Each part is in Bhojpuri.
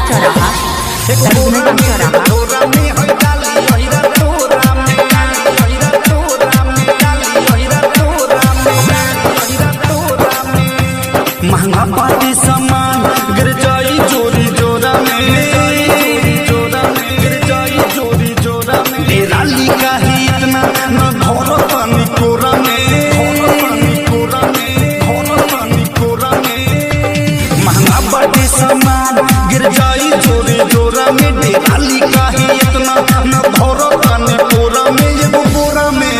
चौराहा, टर्मिनल चौराहा। महंगा पार्टी सामान गिर जाई चोरी जोरा में, गिर जाई चोरी जोरा में। डेराली का ही इतना न घोरो पानी कोरा में, महंगा पार्टी सामान गिर जाई चोरी जोरा में। डेराली का ही इतना न घोरो पानी कोरा में। एगो बोरा में,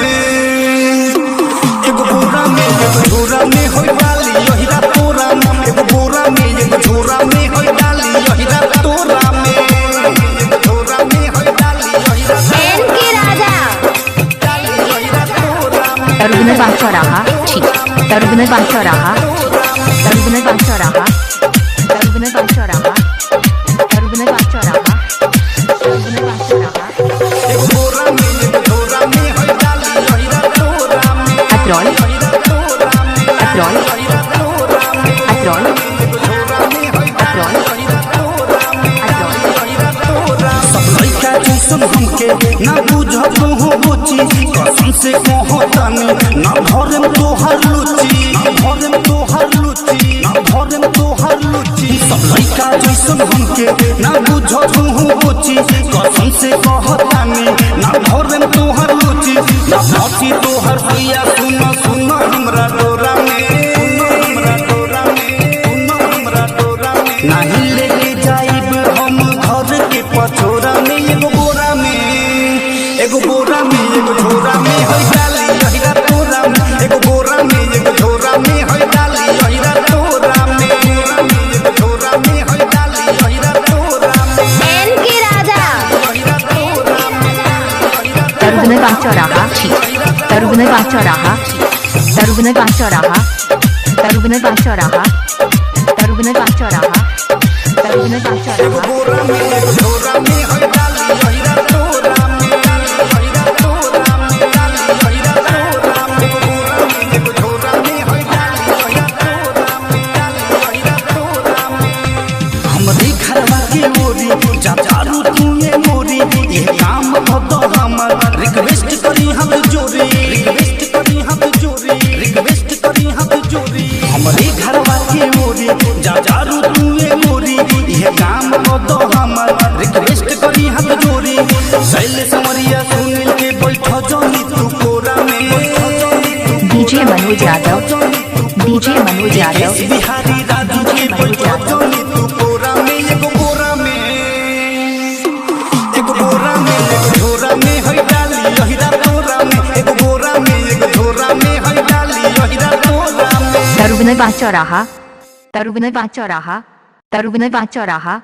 एगो बोरा में, एगो झोरा में होई डाली यही तोरा में। एगो बोरा में, एगो झोरा में होई डाली यही तोरा में। एगो झोरा में होई डाली यही एनके राजा टर्मिनल चौराहा, ठीक, टर्मिनल चौराहा, टर्मिनल चौराहा, टर्मिनल चौराहा, टर्मिनल चौराहा, टर्मिनल चौराहा। एगो बोरा में, एगो झोरा में होई डाली यही तोरा में। अतरौल, अतरौल, अतरौल, अतरौल, अतरौल। सब लइका जैसन हमके ना बुझत हो बुची, कसम से कहो तनी ना भरम तोहर लुची, ना भरम तोहर लुची, ना भरम तोहर लुची। सब लइका जैसन हमके ना बुझत हो बुची, कसम से कहो तनी ना भरम तोहर लुची। ना पहुंची तोहर भैया सुनो सुनो हमरा डोरा में, हमरा डोरा में, हमरा डोरा में। नहीं लेके जाइब हम घर के पछोरा में। एगो बोरा में, एगो बोरा में, एगो झोरा में होई डाली यही तोरा में। एगो बोरा में, एगो झोरा में होई डाली यही तोरा में। एगो झोरा में होई डाली यही तोरा में। एनके राजा टर्मिनल चौराहा, ठीक, टर्मिनल चौराहा, टर्मिनल चौराहा, टर्मिनल चौराहा, टर्मिनल चौराहा, टर्मिनल एगो चौराहा। बोरा में, एगो झोरा में होई डाली यही तोरा में। यही तोरा में, डाली यही तोरा में। एगो बोरा में, एगो झोरा में होई डाली यही तोरा में, डाली यही तोरा में। हमरे घरवा के मोरी जा चारू तूने मोरी, ये काम भदो हमर रिक्वेस्ट करी हम जोरी, रिक्वेस्ट करी हम जोरी, रिक्वेस्ट करी हम जोरी। हमरे घरवा के मोरी जा चारू तूने मोरी, ये काम भदो हमर रिक्वेस्ट करी हम जोरी। शैलेश समरिया सुनील के बैठो जोनी तू कोरा में। डीजे मनोज यादव, डीजे मनोज यादव, बिहारी राजू के बैठो जोनी तू कोरा में। एगो बोरा में, एगो बोरा में, एगो झोरा में होई डाली यही तोरा में। एगो बोरा में, एगो झोरा में होई डाली यही तोरा में। टर्मिनल चौराहा, टर्मिनल चौराहा, टर्मिनल चौराहा,